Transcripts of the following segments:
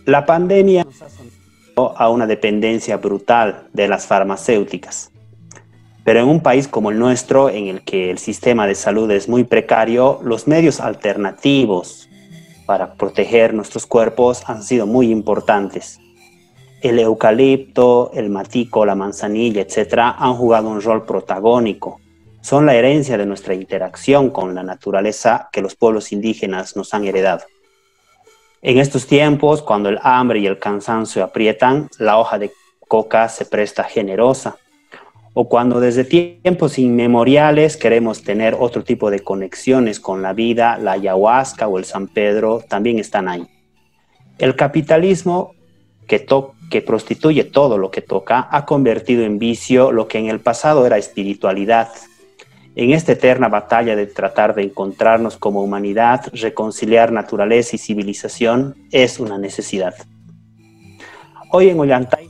La pandemia nos ha sometido a una dependencia brutal de las farmacéuticas, pero en un país como el nuestro, en el que el sistema de salud es muy precario, los medios alternativos para proteger nuestros cuerpos han sido muy importantes. El eucalipto, el matico, la manzanilla, etcétera, han jugado un rol protagónico. Son la herencia de nuestra interacción con la naturaleza que los pueblos indígenas nos han heredado. En estos tiempos, cuando el hambre y el cansancio aprietan, la hoja de coca se presta generosa. O cuando desde tiempos inmemoriales queremos tener otro tipo de conexiones con la vida, la ayahuasca o el San Pedro también están ahí. El capitalismo que prostituye todo lo que toca ha convertido en vicio lo que en el pasado era espiritualidad. En esta eterna batalla de tratar de encontrarnos como humanidad, reconciliar naturaleza y civilización es una necesidad. Hoy en Ollantay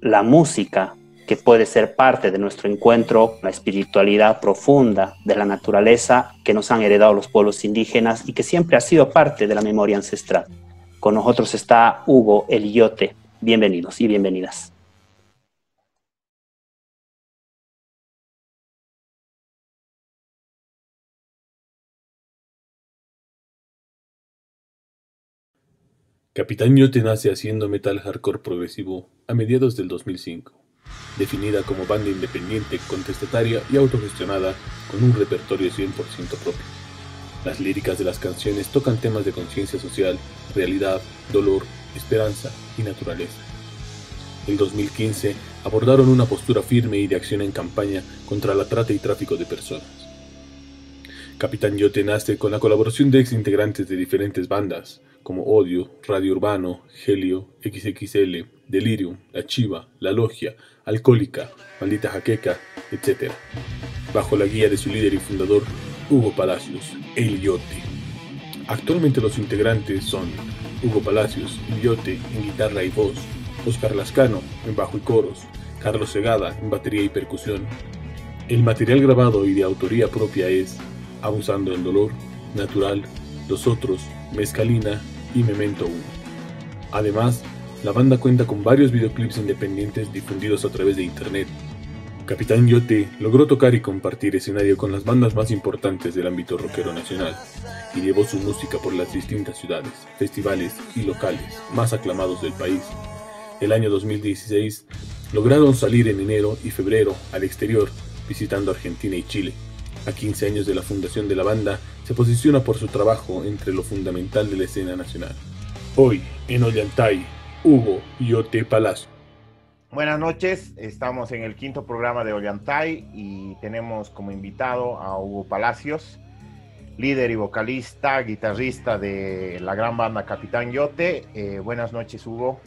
la música, que puede ser parte de nuestro encuentro con la espiritualidad profunda de la naturaleza que nos han heredado los pueblos indígenas y que siempre ha sido parte de la memoria ancestral. Con nosotros está Hugo El Iote. Bienvenidos y bienvenidas. Capitán Yote nace haciendo metal hardcore progresivo a mediados del 2005, definida como banda independiente, contestataria y autogestionada con un repertorio 100% propio. Las líricas de las canciones tocan temas de conciencia social, realidad, dolor, esperanza y naturaleza. En 2015 abordaron una postura firme y de acción en campaña contra la trata y tráfico de personas. Capitán Yote nace con la colaboración de ex integrantes de diferentes bandas, como Odio, Radio Urbano, Helio, XXL, Delirium, La Chiva, La Logia, Alcohólica, Maldita Jaqueca, etc., bajo la guía de su líder y fundador, Hugo Palacios, El Iote. Actualmente los integrantes son Hugo Palacios, El Iote en guitarra y voz, Oscar Lascano en bajo y coros, Carlos Segada en batería y percusión. El material grabado y de autoría propia es Abusando del Dolor, Natural, Los Otros, Mezcalina y Memento 1. Además, la banda cuenta con varios videoclips independientes difundidos a través de internet. Capitán Yote logró tocar y compartir escenario con las bandas más importantes del ámbito rockero nacional y llevó su música por las distintas ciudades, festivales y locales más aclamados del país. El año 2016 lograron salir en enero y febrero al exterior, visitando Argentina y Chile. A 15 años de la fundación de la banda, se posiciona por su trabajo entre lo fundamental de la escena nacional. Hoy, en Ollantay, Hugo Iote Palacio. Buenas noches, estamos en el quinto programa de Ollantay y tenemos como invitado a Hugo Palacios, líder y vocalista, guitarrista de la gran banda Capitán Yote. Buenas noches, Hugo.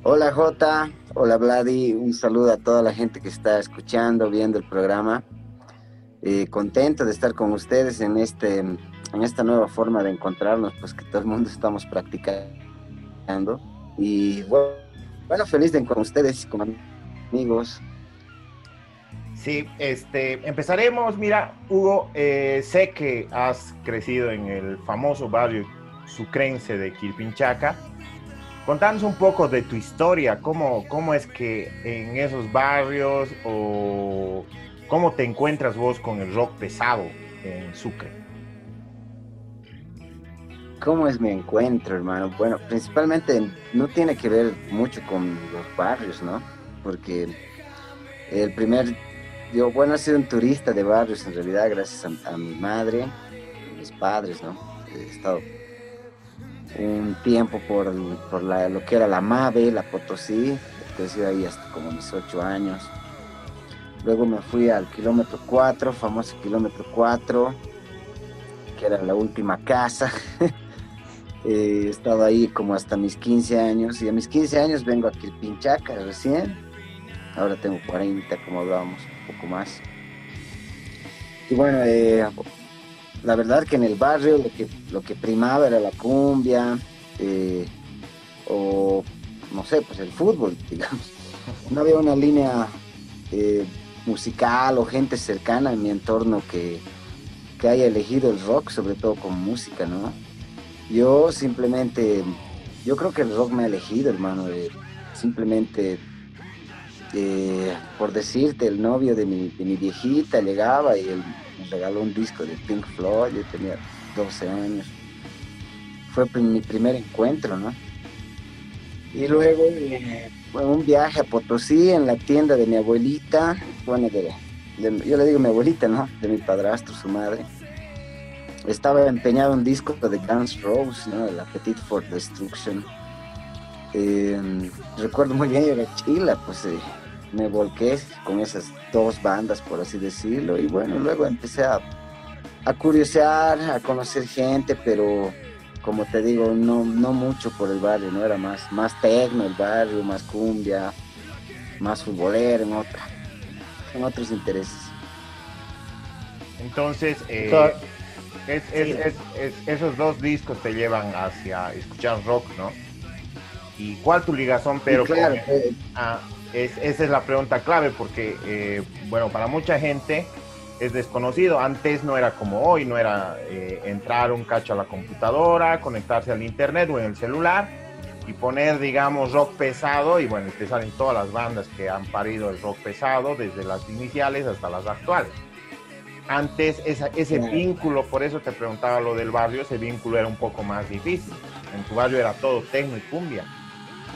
Hola Jota, hola Vladi, un saludo a toda la gente que está escuchando, viendo el programa. Contento de estar con ustedes en esta nueva forma de encontrarnos, pues que todo el mundo estamos practicando. Y bueno, feliz de encontrar con ustedes, con amigos. Sí, empezaremos. Mira, Hugo, sé que has crecido en el famoso barrio sucrense de Quilpinchaca. Contanos un poco de tu historia, cómo es que en esos barrios o cómo te encuentras vos con el rock pesado en Sucre. ¿Cómo es mi encuentro, hermano? Bueno, principalmente no tiene que ver mucho con los barrios, ¿no? Porque yo, he sido un turista de barrios en realidad, gracias a mi madre, a mis padres, ¿no? He estado un tiempo por lo que era la Mave, la Potosí, crecí ahí hasta como mis 8 años. Luego me fui al kilómetro 4, famoso kilómetro 4, que era la última casa. He estado ahí como hasta mis 15 años, y a mis 15 años vengo a Quilpinchaca recién. Ahora tengo 40, como hablábamos, un poco más. Y bueno, la verdad que en el barrio lo que primaba era la cumbia, o no sé, pues el fútbol, digamos. No había una línea musical o gente cercana en mi entorno que haya elegido el rock, sobre todo con música, ¿no? Yo simplemente, yo creo que el rock me ha elegido, hermano. Simplemente, por decirte, el novio de mi viejita llegaba y él me regaló un disco de Pink Floyd. Yo tenía 12 años. Fue mi primer encuentro, ¿no? Y luego, bueno, un viaje a Potosí en la tienda de mi abuelita, bueno, yo le digo mi abuelita, ¿no? De mi padrastro, su madre. Estaba empeñado un disco de Guns N' Roses, ¿no? El Appetite for Destruction. Recuerdo muy bien, yo era chila, pues me volqué con esas dos bandas, por así decirlo, y bueno, luego empecé a curiosear, a conocer gente, pero como te digo, no mucho por el barrio, no era más tecno el barrio, más cumbia, más futbolero, en otros intereses. Entonces, esos dos discos te llevan hacia escuchar rock, ¿no? ¿Y cuál tu ligazón? Pero claro, esa es la pregunta clave, porque, bueno, para mucha gente es desconocido. Antes no era como hoy, no era entrar un cacho a la computadora, conectarse al internet o en el celular y poner, digamos, rock pesado, y bueno, te salen todas las bandas que han parido el rock pesado, desde las iniciales hasta las actuales. Antes ese vínculo, por eso te preguntaba lo del barrio, ese vínculo era un poco más difícil. En tu barrio era todo tecno y cumbia.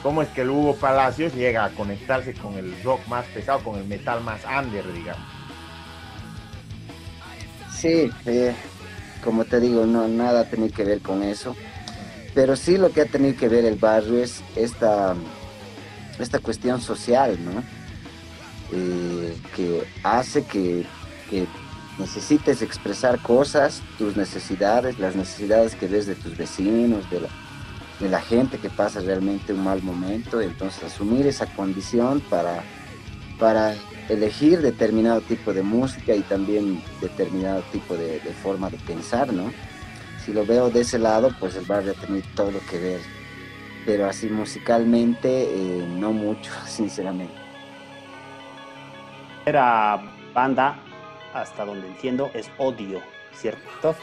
¿Cómo es que el Hugo Palacios llega a conectarse con el rock más pesado, con el metal más under, digamos? Sí, como te digo, no nada tiene que ver con eso, pero sí lo que ha tenido que ver el barrio es esta cuestión social, ¿no? Que hace que necesites expresar cosas, tus necesidades, las necesidades que ves de tus vecinos, de la gente que pasa realmente un mal momento, entonces asumir esa condición para elegir determinado tipo de música y también determinado tipo de forma de pensar, ¿no? Si lo veo de ese lado, pues el barrio ha tenido todo que ver, pero así musicalmente no mucho, sinceramente. Era banda, hasta donde entiendo, es Odio, ¿cierto?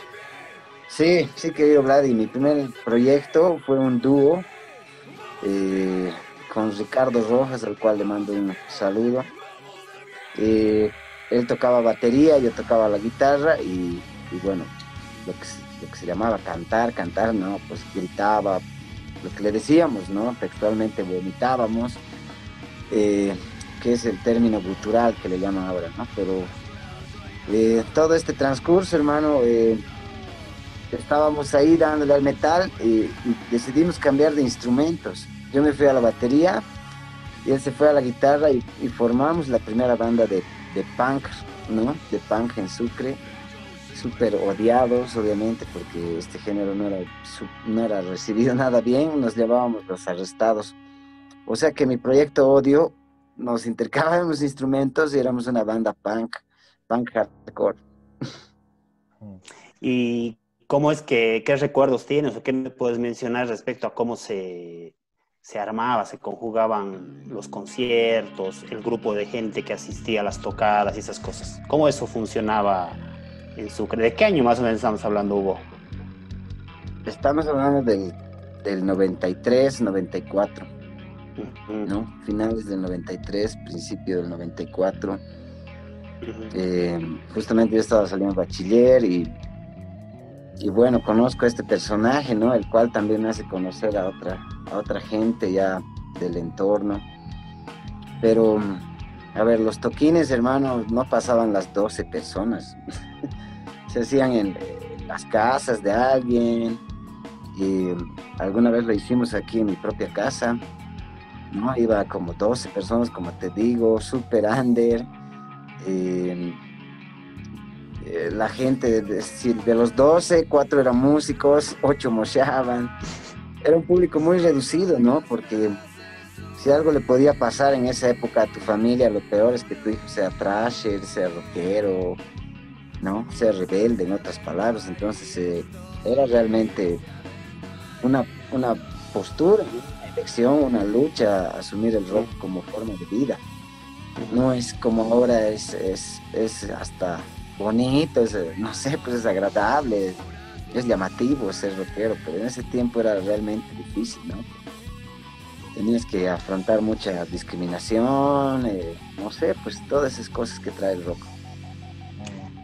Sí, querido Vladi, mi primer proyecto fue un dúo con Ricardo Rojas, al cual le mando un saludo. Él tocaba batería, yo tocaba la guitarra y bueno, lo que se llamaba cantar, ¿no? Pues gritaba, lo que le decíamos, ¿no? Textualmente vomitábamos, que es el término gutural que le llaman ahora, ¿no? Pero todo este transcurso, hermano, estábamos ahí dándole al metal y decidimos cambiar de instrumentos. Yo me fui a la batería y él se fue a la guitarra y formamos la primera banda de punk, ¿no? De punk en Sucre, súper odiados, obviamente, porque este género no era recibido nada bien, nos llamábamos los arrestados. O sea que mi proyecto Odio, nos intercambiábamos instrumentos y éramos una banda punk hardcore. ¿Y cómo es qué recuerdos tienes o qué me puedes mencionar respecto a cómo se armaba, se conjugaban los conciertos, el grupo de gente que asistía a las tocadas y esas cosas? ¿Cómo eso funcionaba en Sucre? ¿De qué año más o menos estamos hablando, Hugo? Estamos hablando del 93, 94, ¿no? Finales del 93, principio del 94. Justamente yo estaba saliendo bachiller y bueno, conozco a este personaje, ¿no? El cual también me hace conocer a otra gente ya del entorno. Pero, a ver, los toquines, hermano, no pasaban las 12 personas. Se hacían en las casas de alguien. Y alguna vez lo hicimos aquí en mi propia casa, ¿no? Iba como 12 personas, como te digo, super under. La gente, de los 12, 4 eran músicos, 8 mochaban. Era un público muy reducido, ¿no? Porque si algo le podía pasar en esa época a tu familia, lo peor es que tu hijo sea thrasher, sea rockero, ¿no? Sea rebelde, en otras palabras. Entonces era realmente una postura, una elección, una lucha, asumir el rock como forma de vida. No es como ahora, es hasta bonito, no sé, pues es agradable, es llamativo ser rockero, pero en ese tiempo era realmente difícil, ¿no? Tenías que afrontar mucha discriminación, no sé, pues todas esas cosas que trae el rock.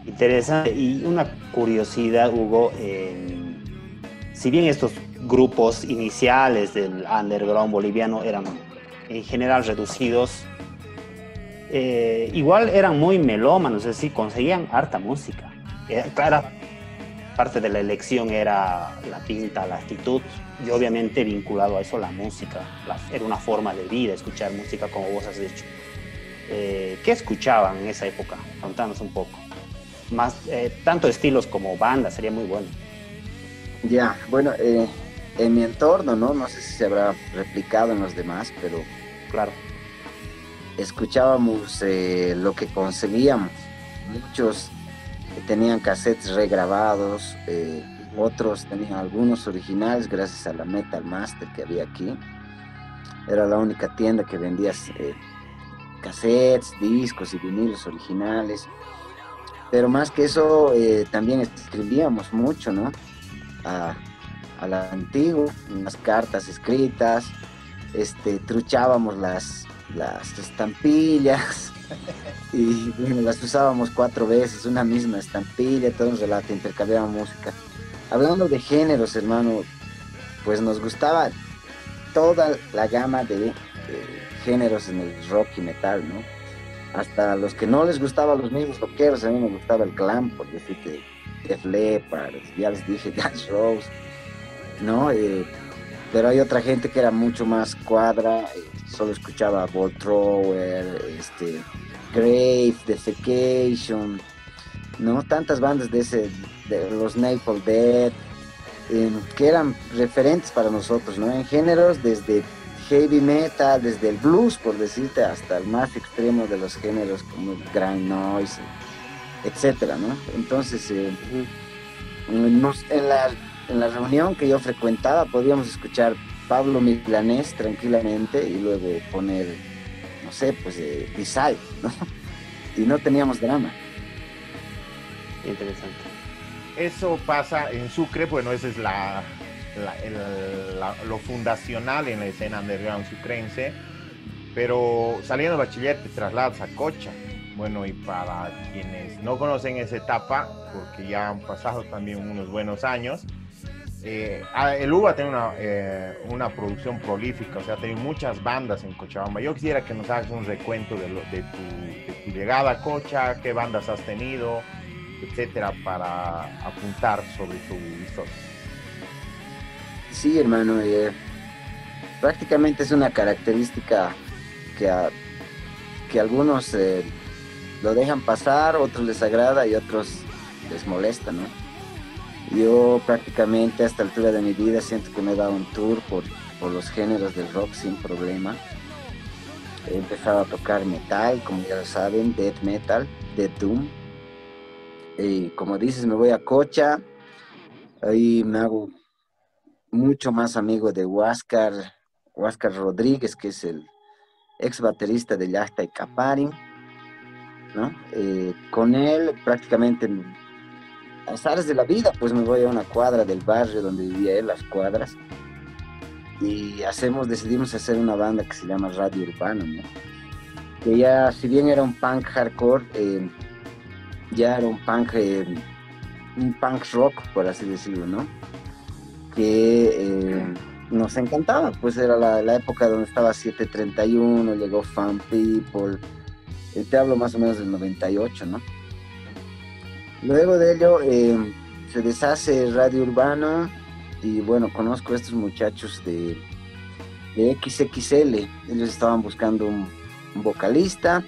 Interesante. Y una curiosidad, Hugo, si bien estos grupos iniciales del underground boliviano eran en general reducidos, igual eran muy melómanos, es decir, conseguían harta música. Claro, parte de la elección era la pinta, la actitud, y obviamente vinculado a eso la música. Era una forma de vida, escuchar música como vos has dicho. ¿Qué escuchaban en esa época? Contanos un poco. Más, tanto estilos como bandas, sería muy bueno. Ya, bueno, en mi entorno, ¿no? No sé si se habrá replicado en los demás, pero Claro. escuchábamos lo que conseguíamos. Muchos tenían cassettes regrabados, otros tenían algunos originales gracias a la Metal Master que había aquí. Era la única tienda que vendía cassettes, discos y vinilos originales. Pero más que eso, también escribíamos mucho, ¿no? A la antigua, unas cartas escritas, truchábamos las estampillas y bueno, las usábamos 4 veces, una misma estampilla, todo un relato, intercambiábamos música. Hablando de géneros, hermano, pues nos gustaba toda la gama de géneros en el rock y metal, ¿no? Hasta los que no les gustaban los mismos rockeros, a mí me gustaba el glam, por decirte, Def Leppard, ya les dije, Guns N' Roses, ¿no? Pero hay otra gente que era mucho más cuadra, solo escuchaba Bolt Thrower, Grave, Defecation, ¿no? Tantas bandas de los Napalm Death, que eran referentes para nosotros, ¿no? En géneros desde heavy metal, desde el blues, por decirte, hasta el más extremo de los géneros como el grind noise, etcétera, ¿no? Entonces, en la reunión que yo frecuentaba podíamos escuchar Pablo Milanés tranquilamente y luego poner, no sé, pues Decide, ¿no? Y no teníamos drama. Interesante. Eso pasa en Sucre, bueno, esa es lo fundacional en la escena underground sucrense, pero saliendo de bachiller te trasladas a Cocha. Bueno, y para quienes no conocen esa etapa, porque ya han pasado también unos buenos años, el UBA tiene una producción prolífica, o sea, tiene muchas bandas en Cochabamba. Yo quisiera que nos hagas un recuento de tu llegada a Cocha, qué bandas has tenido, etcétera, para apuntar sobre tu historia. Sí, hermano, prácticamente es una característica que algunos lo dejan pasar, otros les agrada y otros les molesta, ¿no? Yo prácticamente a esta altura de mi vida siento que me he dado un tour por los géneros del rock sin problema. He empezado a tocar metal, como ya lo saben, death metal, death doom. Y como dices, me voy a Cocha, ahí me hago mucho más amigo de Huáscar Rodríguez, que es el ex baterista de Yasta y Caparin, ¿no? Con él prácticamente a azares de la vida, pues me voy a una cuadra del barrio donde vivía él, las cuadras, y decidimos hacer una banda que se llama Radio Urbano, ¿no? Que ya, si bien era un punk hardcore, ya era un punk rock, por así decirlo, ¿no? Que nos encantaba, pues era la época donde estaba 731, llegó Fan People, te hablo más o menos del 98, ¿no? Luego de ello se deshace Radio Urbano y bueno, conozco a estos muchachos de XXL, ellos estaban buscando un vocalista,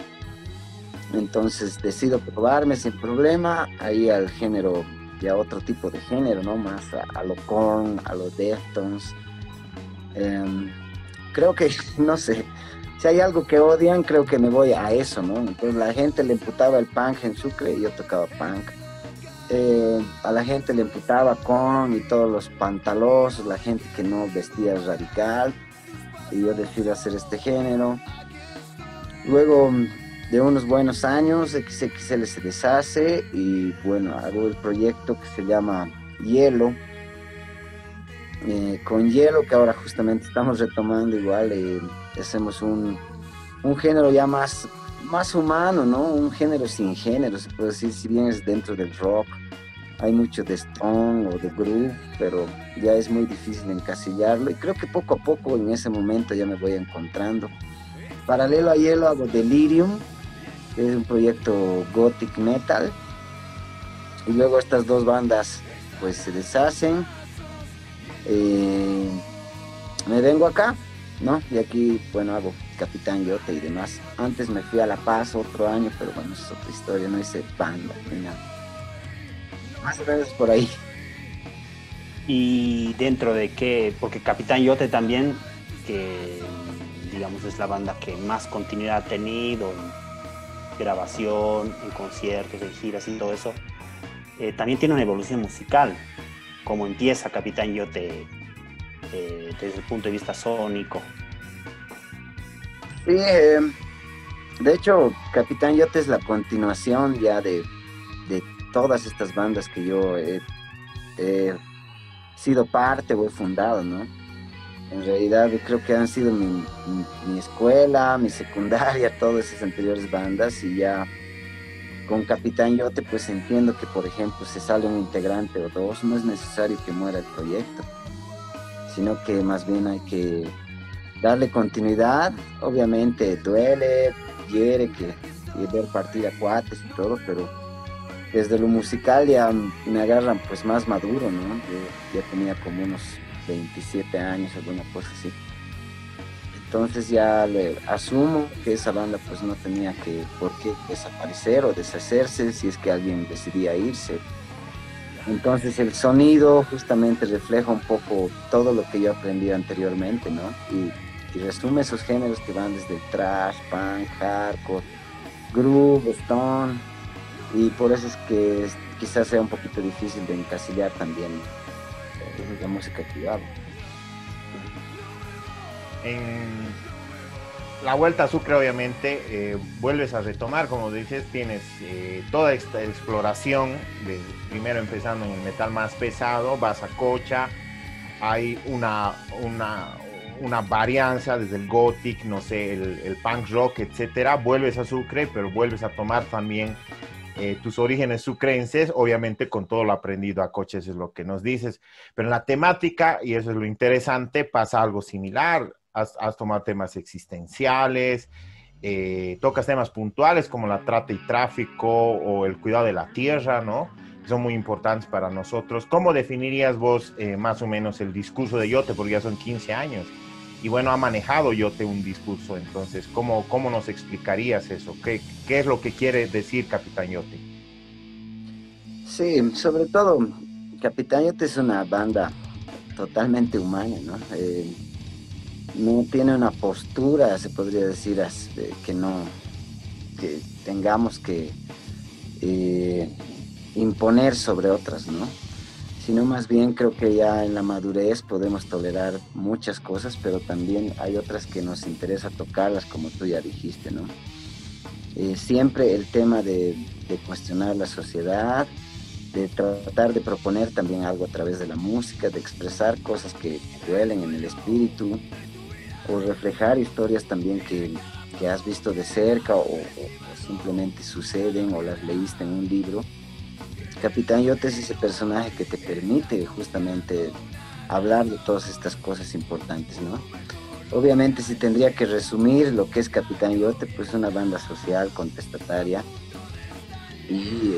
entonces decido probarme sin problema, ahí al género, ya otro tipo de género, ¿no? Más a lo Korn, a los Deftones. Creo que, no sé, si hay algo que odian, creo que me voy a eso, ¿no? Entonces la gente le imputaba el punk en Sucre y yo tocaba punk. A la gente le imputaba Korn y todos los pantalosos, la gente que no vestía radical, y yo decido hacer este género. Luego de unos buenos años, XXL se deshace y bueno, hago el proyecto que se llama Hielo. Con Hielo, que ahora justamente estamos retomando igual, hacemos un género ya más humano, ¿no? Un género sin género, se puede decir, si bien es dentro del rock, hay mucho de stone o de groove, pero ya es muy difícil encasillarlo y creo que poco a poco en ese momento ya me voy encontrando. Paralelo a Hielo hago Delirium, que es un proyecto gothic metal, y luego estas dos bandas pues se deshacen. Me vengo acá, ¿no? Y aquí, bueno, hago Capitán Yote y demás. Antes me fui a La Paz otro año, pero bueno, es otra historia, no hice banda ni nada. Más o menos por ahí. Y dentro de qué, porque Capitán Yote también, que digamos es la banda que más continuidad ha tenido en grabación, en conciertos, en giras y todo eso, también tiene una evolución musical, como empieza Capitán Yote desde el punto de vista sónico. Sí, de hecho, Capitán Yote es la continuación ya de todas estas bandas que yo he sido parte o he fundado, ¿no? En realidad creo que han sido mi escuela, mi secundaria, todas esas anteriores bandas, y ya con Capitán Yote pues entiendo que, por ejemplo, se sale un integrante o dos, no es necesario que muera el proyecto, sino que más bien hay que darle continuidad. Obviamente duele, hiere que ver partir a cuates y todo, pero desde lo musical ya me agarran pues más maduro, ¿no? Yo ya tenía como unos 27 años, alguna cosa así. Entonces ya le asumo que esa banda pues no tenía por qué desaparecer o deshacerse si es que alguien decidía irse. Entonces el sonido justamente refleja un poco todo lo que yo aprendí anteriormente, ¿no? Y resume esos géneros que van desde thrash, punk, hardcore, groove, stone, y por eso es que quizás sea un poquito difícil de encasillar también la música que yo hago. En la Vuelta a Sucre, obviamente, vuelves a retomar, como dices, tienes toda esta exploración, primero empezando en el metal más pesado, vas a Cocha, hay una varianza desde el gothic, no sé, el punk rock, etcétera. Vuelves a Sucre, pero vuelves a tomar también tus orígenes sucrenses, obviamente con todo lo aprendido a Cocha, eso es lo que nos dices. Pero en la temática, y eso es lo interesante, pasa algo similar. Has tomado temas existenciales, tocas temas puntuales como la trata y tráfico o el cuidado de la tierra, ¿no? Son muy importantes para nosotros. ¿Cómo definirías vos más o menos el discurso de Yote? Porque ya son 15 años. Y bueno, ha manejado Yote un discurso. Entonces, ¿cómo nos explicarías eso? ¿Qué es lo que quiere decir Capitán Yote? Sí, sobre todo, Capitán Yote es una banda totalmente humana, ¿no? No tiene una postura, se podría decir, que tengamos que imponer sobre otras, ¿no? Sino más bien creo que ya en la madurez podemos tolerar muchas cosas, pero también hay otras que nos interesa tocarlas, como tú ya dijiste, ¿no? Siempre el tema de cuestionar la sociedad, de tratar de proponer también algo a través de la música, de expresar cosas que duelen en el espíritu, o reflejar historias también que has visto de cerca o simplemente suceden o las leíste en un libro. Capitán Yote es ese personaje que te permite justamente hablar de todas estas cosas importantes, ¿no? Obviamente, si tendría que resumir lo que es Capitán Yote, pues una banda social contestataria y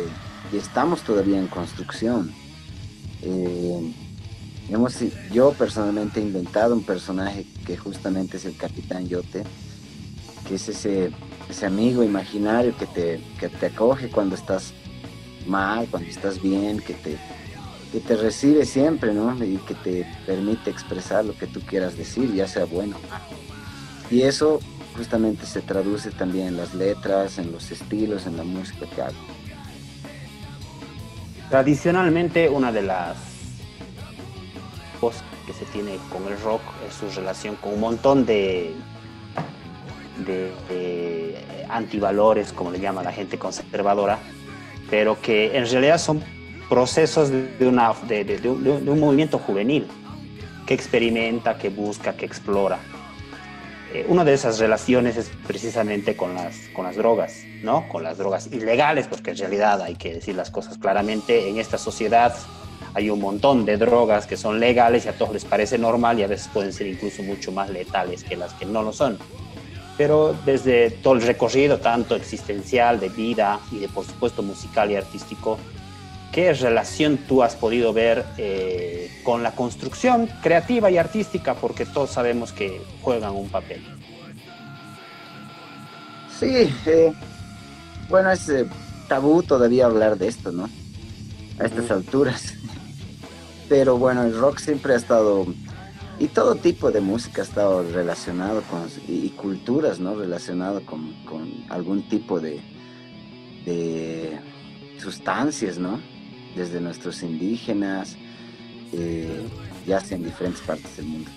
estamos todavía en construcción. Yo personalmente he inventado un personaje que justamente es el Capitán Yote, que es ese amigo imaginario que te acoge cuando estás mal, cuando estás bien, que te recibe siempre, ¿no? Y que te permite expresar lo que tú quieras decir, ya sea bueno. Y eso justamente se traduce también en las letras, en los estilos, en la música que hago. Tradicionalmente, una de las cosas que se tiene con el rock es su relación con un montón de antivalores, como le llama la gente conservadora, pero que en realidad son procesos de un movimiento juvenil que experimenta, que busca, que explora. Una de esas relaciones es precisamente con las drogas, ¿no? Con las drogas ilegales, porque en realidad hay que decir las cosas claramente, en esta sociedad hay un montón de drogas que son legales y a todos les parece normal y a veces pueden ser incluso mucho más letales que las que no lo son. Pero desde todo el recorrido, tanto existencial, de vida y de, por supuesto, musical y artístico, ¿qué relación tú has podido ver con la construcción creativa y artística? Porque todos sabemos que juegan un papel. Sí, bueno, es tabú todavía hablar de esto, ¿no? A estas alturas. Pero bueno, el rock siempre ha estado, y todo tipo de música ha estado relacionado con, y culturas, ¿no? Relacionado con algún tipo de sustancias, ¿no? Desde nuestros indígenas, ya sea en diferentes partes del mundo.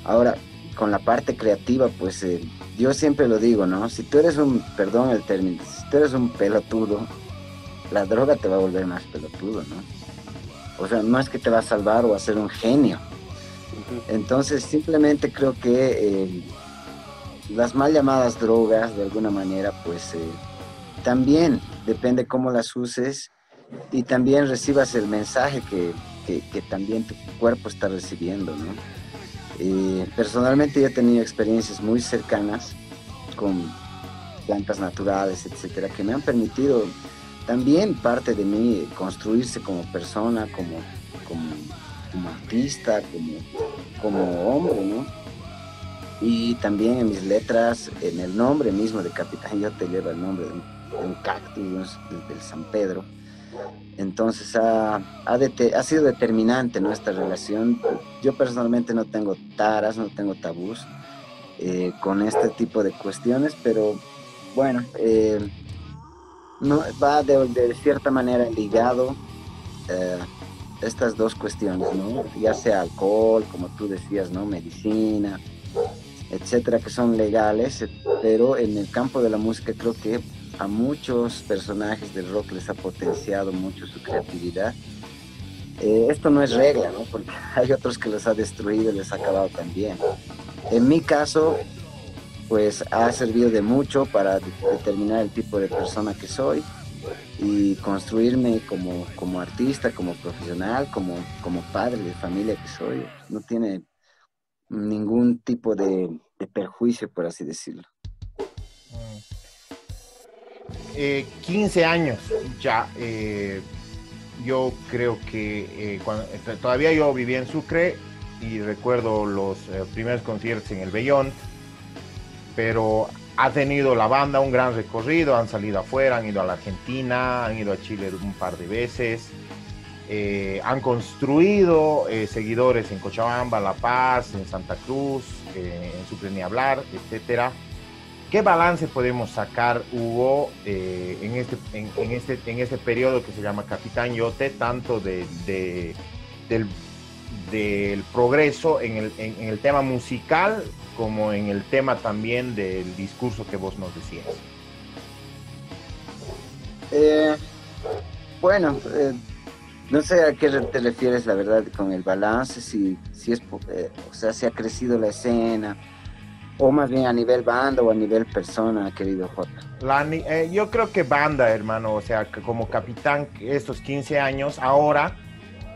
Ahora, con la parte creativa, pues yo siempre lo digo, ¿no? Si tú eres perdón el término, si tú eres un pelotudo, la droga te va a volver más pelotudo, ¿no? O sea, no es que te va a salvar o a ser un genio. Entonces, simplemente creo que las mal llamadas drogas, de alguna manera, pues también depende cómo las uses y también recibas el mensaje que también tu cuerpo está recibiendo, ¿no? Personalmente yo he tenido experiencias muy cercanas con plantas naturales, etcétera, que me han permitido también parte de mí construirse como persona, como artista, como hombre, ¿no? Y también en mis letras, en el nombre mismo de Capitán Yo Te lleva el nombre de un cactus del San Pedro. Entonces ha sido determinante nuestra relación. Yo personalmente no tengo taras, no tengo tabús con este tipo de cuestiones, pero bueno, no, va de cierta manera ligado estas dos cuestiones, ¿no? Ya sea alcohol, como tú decías, ¿no? Medicina, etcétera, que son legales, pero en el campo de la música creo que a muchos personajes del rock les ha potenciado mucho su creatividad. Esto no es regla, ¿no? Porque hay otros que les ha destruido y les ha acabado también. En mi caso, pues ha servido de mucho para determinar el tipo de persona que soy y construirme como artista, como profesional, como padre de familia que soy. No tiene ningún tipo de perjuicio, por así decirlo. 15 años ya. Yo creo que todavía yo vivía en Sucre y recuerdo los primeros conciertos en el Beyond, pero ha tenido la banda un gran recorrido, han salido afuera, han ido a la Argentina, han ido a Chile un par de veces, han construido seguidores en Cochabamba, La Paz, en Santa Cruz, en Sucre ni hablar, etcétera. ¿Qué balance podemos sacar, Hugo, en este periodo que se llama Capitán Yote, tanto del progreso en el tema musical como en el tema también del discurso que vos nos decías? Bueno, no sé a qué te refieres, la verdad, con el balance, si es, o sea, si ha crecido la escena, o más bien a nivel banda o a nivel persona, querido Jota. Yo creo que banda, hermano, o sea, que como capitán estos 15 años, ahora,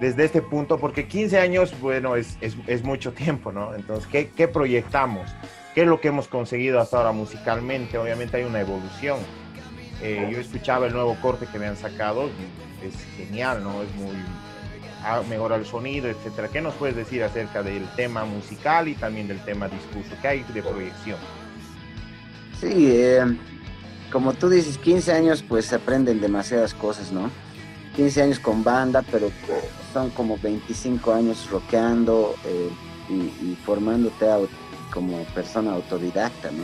desde este punto, porque 15 años, bueno, es mucho tiempo, ¿no? Entonces, ¿qué proyectamos? ¿Qué es lo que hemos conseguido hasta ahora musicalmente? Obviamente hay una evolución. Yo escuchaba el nuevo corte que me han sacado, es genial, ¿no? Es muy... mejora el sonido, etcétera. ¿Qué nos puedes decir acerca del tema musical y también del tema discurso? ¿Qué hay de proyección? Sí, como tú dices, 15 años pues se aprenden demasiadas cosas, ¿no? 15 años con banda, pero son como 25 años rockeando y formándote como persona autodidacta, ¿no?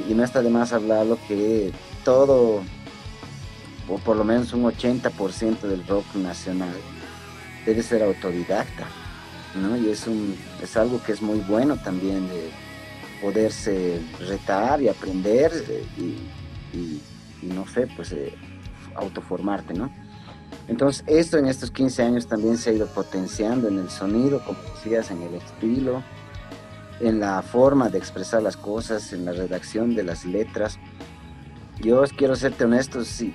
Y no está de más hablarlo que todo, o por lo menos un 80% del rock nacional debe ser autodidacta, ¿no? Y es algo que es muy bueno también de poderse retar y aprender y no sé, pues autoformarte, ¿no? Entonces, esto en estos 15 años también se ha ido potenciando en el sonido, como decías, en el estilo, en la forma de expresar las cosas, en la redacción de las letras. Yo quiero serte honesto, si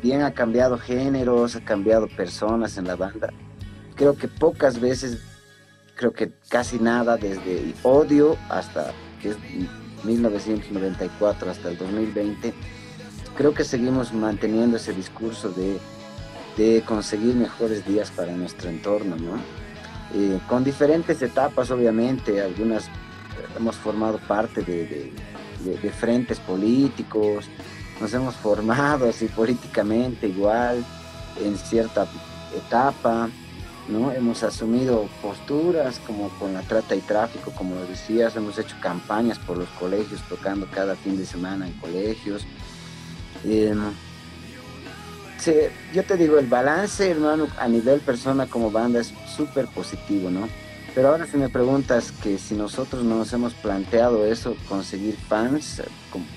bien ha cambiado géneros, ha cambiado personas en la banda, creo que pocas veces, creo que casi nada, desde Odio hasta que es 1994 hasta el 2020, creo que seguimos manteniendo ese discurso de conseguir mejores días para nuestro entorno, ¿no? Con diferentes etapas, obviamente, algunas hemos formado parte de frentes políticos, nos hemos formado así políticamente igual en cierta etapa, ¿no? Hemos asumido posturas como con la trata y tráfico, como lo decías, hemos hecho campañas por los colegios, tocando cada fin de semana en colegios. Sí, yo te digo, el balance, hermano, a nivel persona como banda es súper positivo, ¿no? Pero ahora si me preguntas que si nosotros no nos hemos planteado eso, conseguir fans,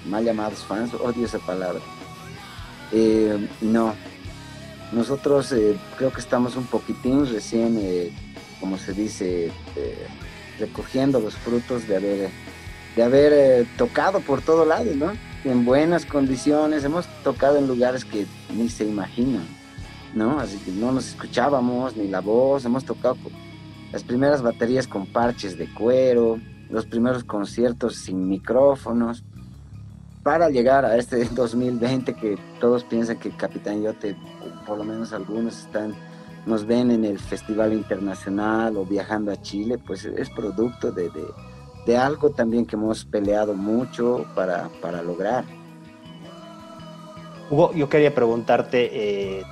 mal llamados fans, odio esa palabra. No, nosotros creo que estamos un poquitín recién, como se dice, recogiendo los frutos de haber tocado por todo lado, ¿no? En buenas condiciones, hemos tocado en lugares que ni se imaginan, ¿no? Así que no nos escuchábamos ni la voz, hemos tocado las primeras baterías con parches de cuero, los primeros conciertos sin micrófonos, para llegar a este 2020 que todos piensan que Capitán Yote, por lo menos algunos nos ven en el Festival Internacional o viajando a Chile, pues es producto de algo también que hemos peleado mucho para lograr. Hugo, yo quería preguntarte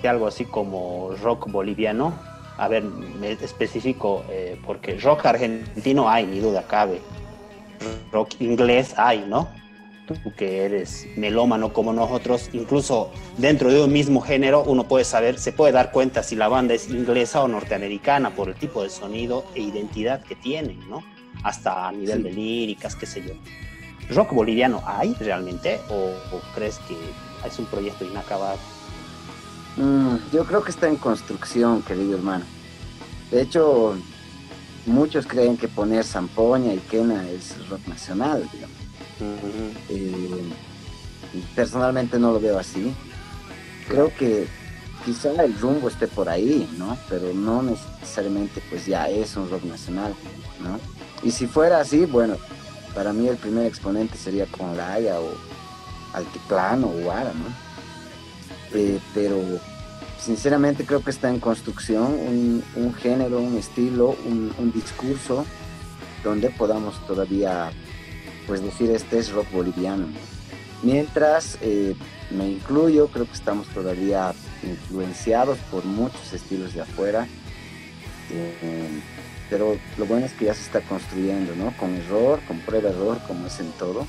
algo así como rock boliviano. A ver, me especifico, porque rock argentino hay, ni duda cabe. Rock inglés hay, ¿no? Tú que eres melómano como nosotros, incluso dentro de un mismo género uno se puede dar cuenta si la banda es inglesa o norteamericana por el tipo de sonido e identidad que tienen, ¿no? Hasta a nivel de líricas, qué sé yo. ¿Rock boliviano hay realmente o crees que es un proyecto inacabado? Yo creo que está en construcción, querido hermano. De hecho, muchos creen que poner zampoña y quena es rock nacional, digamos. Personalmente no lo veo así. Creo que quizá el rumbo esté por ahí, ¿no? Pero no necesariamente pues ya es un rock nacional, ¿no? Y si fuera así, bueno, para mí el primer exponente sería Conlaya o Altiplano o Guara, ¿no? Pero sinceramente creo que está en construcción un género, un estilo, un discurso donde podamos todavía pues decir este es rock boliviano. Mientras me incluyo, creo que estamos todavía influenciados por muchos estilos de afuera, pero lo bueno es que ya se está construyendo, ¿no? Con error, con prueba-error, como es en todo.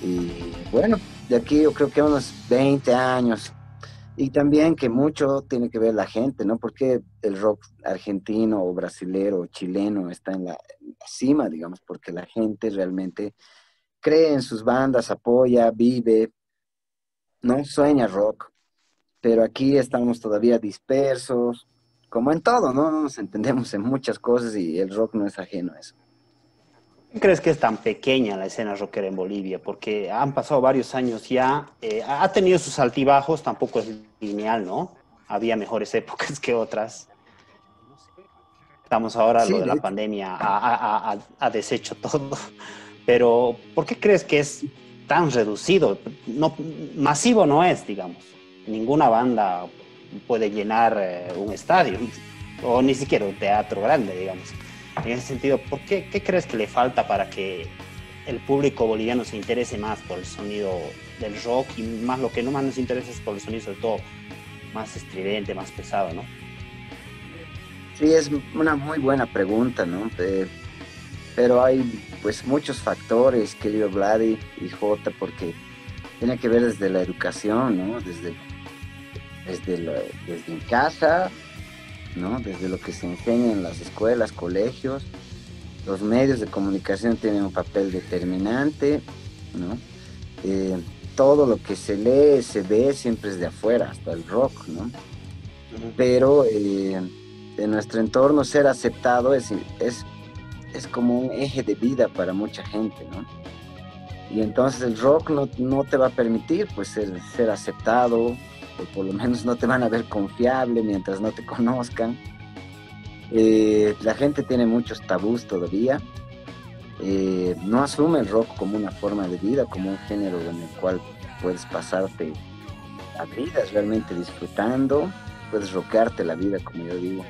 Y bueno, de aquí yo creo que unos 20 años. Y también que mucho tiene que ver la gente, ¿no? Porque el rock argentino o brasilero o chileno está en la cima, digamos, porque la gente realmente cree en sus bandas, apoya, vive, ¿no? Sueña rock. Pero aquí estamos todavía dispersos, como en todo, ¿no? No nos entendemos en muchas cosas y el rock no es ajeno a eso. ¿Qué crees que es tan pequeña la escena rockera en Bolivia? Porque han pasado varios años ya, ha tenido sus altibajos, tampoco es lineal, ¿no? Había mejores épocas que otras. Estamos ahora, Sí, lo de la pandemia ha deshecho todo. Pero, ¿por qué crees que es tan reducido? No, masivo no es, digamos. Ninguna banda puede llenar un estadio, o ni siquiera un teatro grande, digamos. En ese sentido, ¿qué crees que le falta para que el público boliviano se interese más por el sonido del rock y más lo que no más nos interesa es por el sonido sobre todo más estridente, más pesado, ¿no? Sí, es una muy buena pregunta, ¿no? Pero hay pues muchos factores, querido Vladi y Jota, porque tiene que ver desde la educación, ¿no? Desde en casa, ¿no? Desde lo que se enseña en las escuelas, colegios. Los medios de comunicación tienen un papel determinante, ¿no? todo lo que se lee, se ve, siempre es de afuera, hasta el rock, ¿no? Pero en nuestro entorno ser aceptado es como un eje de vida para mucha gente, ¿no? Y entonces el rock no te va a permitir pues ser aceptado, o por lo menos no te van a ver confiable mientras no te conozcan. La gente tiene muchos tabús todavía. No asume el rock como una forma de vida, como un género en el cual puedes pasarte la vida realmente disfrutando, puedes rockearte la vida, como yo digo.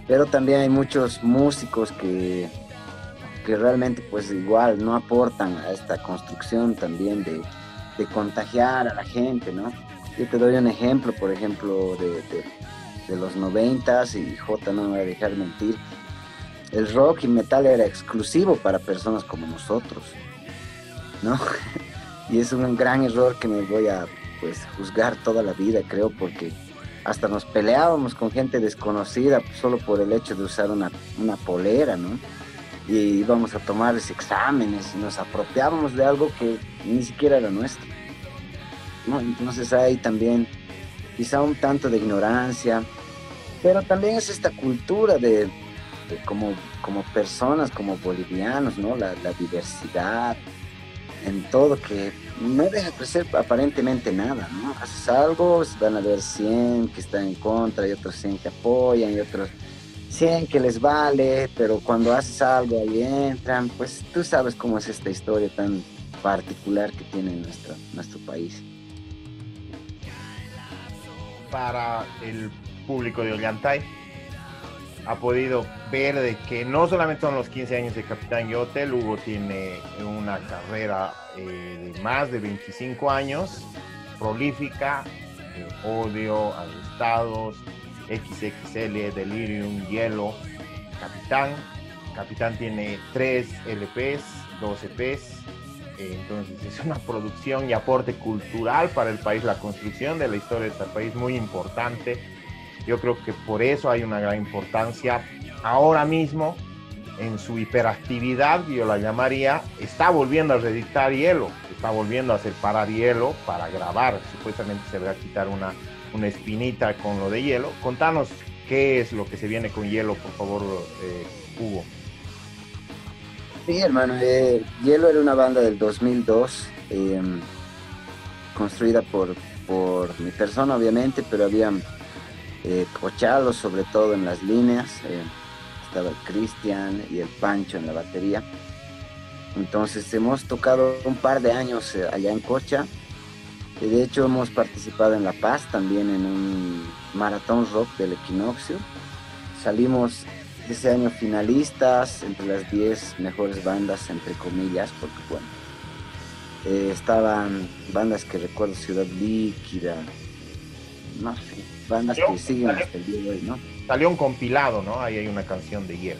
Pero también hay muchos músicos que realmente pues igual no aportan a esta construcción también de contagiar a la gente, ¿no? Yo te doy un ejemplo, por ejemplo, de los 90s, y J no me va a dejar mentir. El rock y metal era exclusivo para personas como nosotros, ¿no? Y es un gran error que me voy a pues juzgar toda la vida, creo, porque hasta nos peleábamos con gente desconocida solo por el hecho de usar una polera, ¿no? Y íbamos a tomarles exámenes y nos apropiábamos de algo que ni siquiera era nuestro, ¿no? Entonces hay también quizá un tanto de ignorancia, pero también es esta cultura de como personas, como bolivianos, ¿no? La diversidad en todo, que no deja crecer aparentemente nada, ¿no? Haces algo, van a haber 100 que están en contra y otros 100 que apoyan y otros 100 que les vale, pero cuando haces algo ahí entran, pues tú sabes cómo es esta historia tan particular que tiene nuestro país. Para el público de Ollantay, ha podido ver de que no solamente son los 15 años de Capitán Yotel. Hugo tiene una carrera de más de 25 años, prolífica, Odio, Arrestados, XXL, Delirium, Hielo, Capitán tiene 3 LPs, 2 EPs, entonces es una producción y aporte cultural para el país, la construcción de la historia de este país muy importante. Yo creo que por eso hay una gran importancia. Ahora mismo, en su hiperactividad, yo la llamaría, está volviendo a reeditar Hielo, está volviendo a hacer parar Hielo para grabar. Supuestamente se va a quitar una espinita con lo de Hielo. Contanos qué es lo que se viene con Hielo, por favor, Hugo. Sí, hermano, Hielo era una banda del 2002, construida por mi persona, obviamente, pero había cochalos sobre todo en las líneas, estaba el Cristian y el Pancho en la batería. Entonces hemos tocado un par de años allá en Cocha, y de hecho hemos participado en La Paz también en un maratón rock del Equinoccio. Salimos ese año finalistas entre las 10 mejores bandas, entre comillas, porque bueno, estaban bandas que recuerdo, Ciudad Líquida, no sé, bandas que siguen hasta el día de hoy, ¿no? Salió un compilado, ¿no? Ahí hay una canción de Hielo.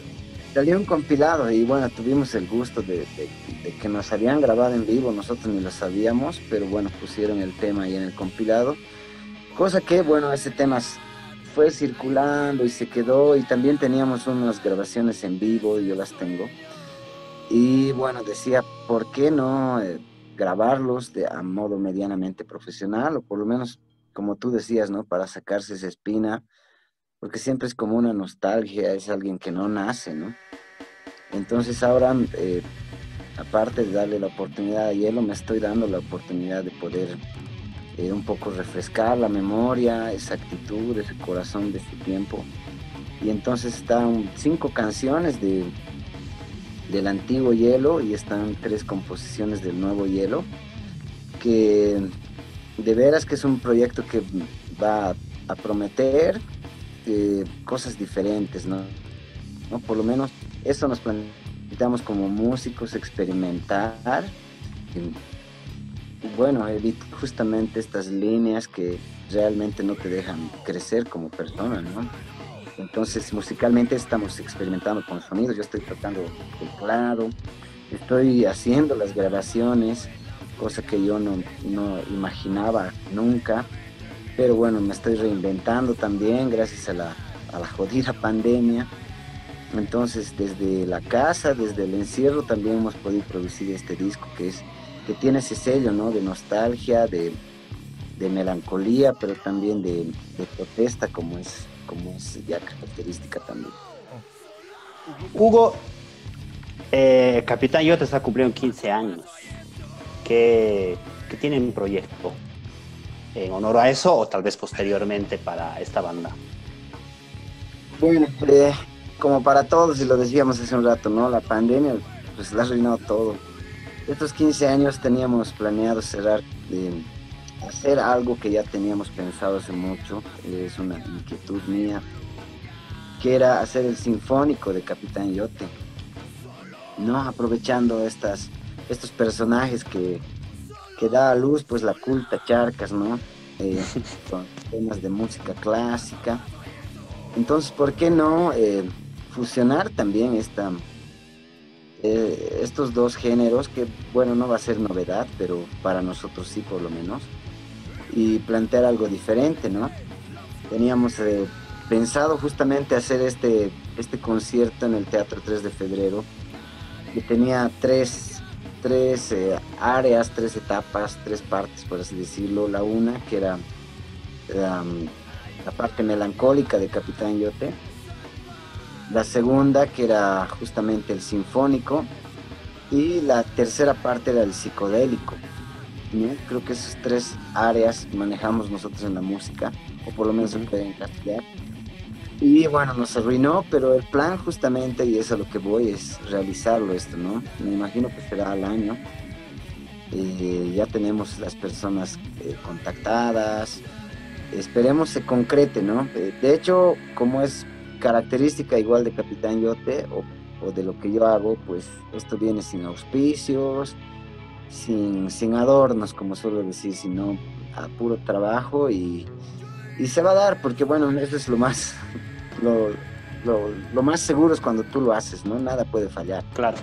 Salió un compilado y bueno, tuvimos el gusto de que nos habían grabado en vivo, nosotros ni lo sabíamos, pero bueno, pusieron el tema ahí en el compilado, cosa que bueno, ese tema fue circulando y se quedó, y también teníamos unas grabaciones en vivo, y yo las tengo, y bueno, decía, ¿por qué no grabarlos a modo medianamente profesional, o por lo menos, como tú decías, ¿no? Para sacarse esa espina, porque siempre es como una nostalgia, es alguien que no nace, ¿no? Entonces ahora, aparte de darle la oportunidad a Hielo, me estoy dando la oportunidad de poder un poco refrescar la memoria, esa actitud, ese corazón de este tiempo. Y entonces están 5 canciones del antiguo Hielo, y están 3 composiciones del nuevo Hielo, que de veras que es un proyecto que va a prometer cosas diferentes, ¿no? Por lo menos eso nos planteamos como músicos, experimentar. Y bueno, evita justamente estas líneas que realmente no te dejan crecer como persona, ¿no? Entonces, musicalmente estamos experimentando con sonidos. Yo estoy tocando teclado, estoy haciendo las grabaciones, cosa que yo no imaginaba nunca. Pero bueno, me estoy reinventando también gracias a la jodida pandemia. Entonces, desde la casa, desde el encierro, también hemos podido producir este disco que es que tiene ese sello, ¿no? De nostalgia, de melancolía, pero también de protesta, como es ya característica también. Hugo, Capitán Yote está cumpliendo 15 años. ¿Qué tienen un proyecto en honor a eso o tal vez posteriormente para esta banda? Bueno, como para todos, y lo decíamos hace un rato, ¿no? La pandemia pues la ha arruinado todo. Estos 15 años teníamos planeado cerrar, hacer algo que ya teníamos pensado hace mucho, es una inquietud mía, que era hacer el sinfónico de Capitán Yote, ¿no? Aprovechando estos personajes que da a luz pues la culta Charcas, ¿no? Con temas de música clásica. Entonces, ¿por qué no fusionar también estos dos géneros que, bueno, no va a ser novedad, pero para nosotros sí, por lo menos, y plantear algo diferente, ¿no? Teníamos pensado justamente hacer este concierto en el Teatro 3 de Febrero, que tenía tres áreas, 3 etapas, 3 partes, por así decirlo. La una, que era la parte melancólica de Capitán Yote. La segunda, que era justamente el sinfónico. Y la tercera parte era el psicodélico, ¿no? Creo que esas 3 áreas manejamos nosotros en la música, o por lo menos se pueden castigar. Y bueno, nos arruinó, pero el plan justamente, y es a lo que voy, es realizarlo esto, ¿no? Me imagino que será al año. Ya tenemos las personas contactadas, esperemos se concrete, ¿no? De hecho, como es característica igual de Capitán Yote o de lo que yo hago, pues esto viene sin auspicios, sin adornos, como suelo decir, sino a puro trabajo y se va a dar, porque bueno, eso es lo más lo más seguro es cuando tú lo haces, ¿no? Nada puede fallar. Claro.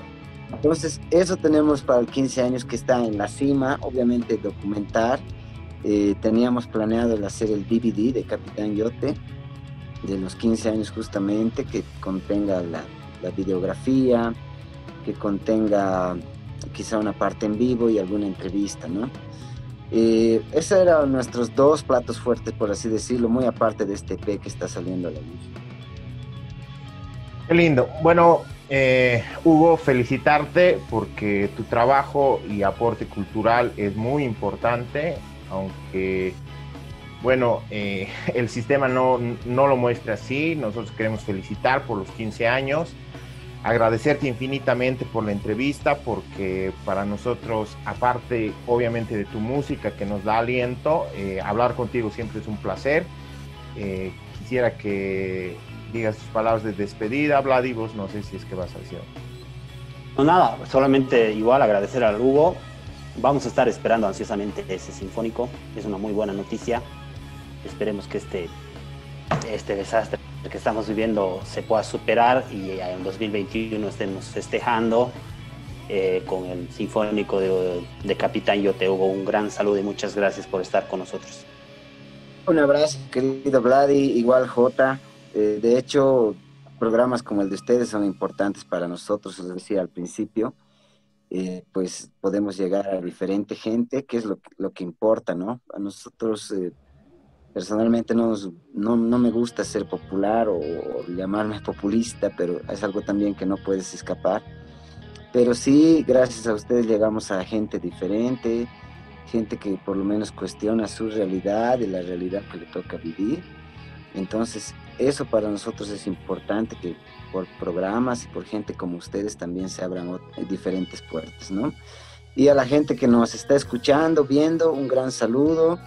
Entonces, eso tenemos para el 15 años que está en la cima, obviamente documentar. Teníamos planeado el hacer el DVD de Capitán Yote, de los 15 años justamente, que contenga la videografía, que contenga quizá una parte en vivo y alguna entrevista, ¿no? Esos eran nuestros 2 platos fuertes, por así decirlo, muy aparte de este EP que está saliendo a la luz. Qué lindo. Bueno, Hugo, felicitarte porque tu trabajo y aporte cultural es muy importante, aunque, bueno, el sistema no lo muestra así. Nosotros queremos felicitar por los 15 años, agradecerte infinitamente por la entrevista, porque para nosotros, aparte obviamente de tu música que nos da aliento, hablar contigo siempre es un placer. Quisiera que digas tus palabras de despedida, Vladi, vos no sé si es que vas a decir. No, nada, solamente igual agradecer al Hugo. Vamos a estar esperando ansiosamente ese sinfónico, es una muy buena noticia. Esperemos que este desastre que estamos viviendo se pueda superar y en 2021 estemos festejando con el sinfónico de Capitán Yote. Hugo, un gran saludo y muchas gracias por estar con nosotros. Un abrazo, querido Vladi, igual Jota. De hecho, programas como el de ustedes son importantes para nosotros, os decía al principio. Pues podemos llegar a diferente gente, que es lo que importa, ¿no? A nosotros personalmente no me gusta ser popular o llamarme populista, pero es algo también que no puedes escapar. Pero sí, gracias a ustedes llegamos a gente diferente, gente que por lo menos cuestiona su realidad y la realidad que le toca vivir. Entonces, eso para nosotros es importante, que por programas y por gente como ustedes también se abran diferentes puertas, ¿no? Y a la gente que nos está escuchando, viendo, un gran saludo,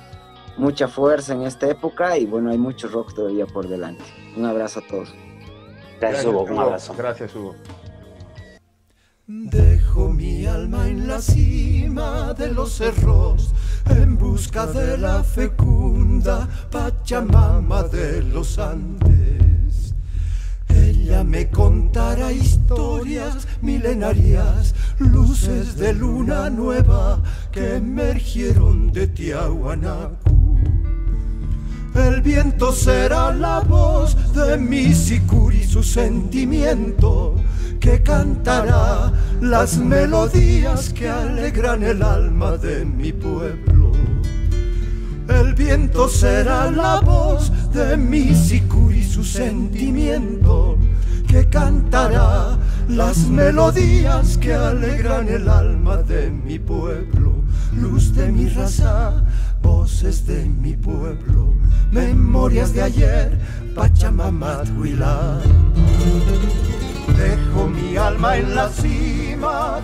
mucha fuerza en esta época y bueno, hay mucho rock todavía por delante. Un abrazo a todos. Gracias, Hugo, un abrazo. Gracias, Hugo. Dejo mi alma en la cima de los cerros en busca de la fecunda Pachamama de los Andes. Ella me contará historias milenarias, luces de luna nueva que emergieron de Tiahuanacu. El viento será la voz de mi sicuri, su sentimiento, que cantará las melodías que alegran el alma de mi pueblo. El viento será la voz de mi sicuri, su sentimiento, que cantará las melodías que alegran el alma de mi pueblo. Luz de mi raza, voces de mi pueblo, memorias de ayer, Pachamama Huilá. Dejo mi alma en la cima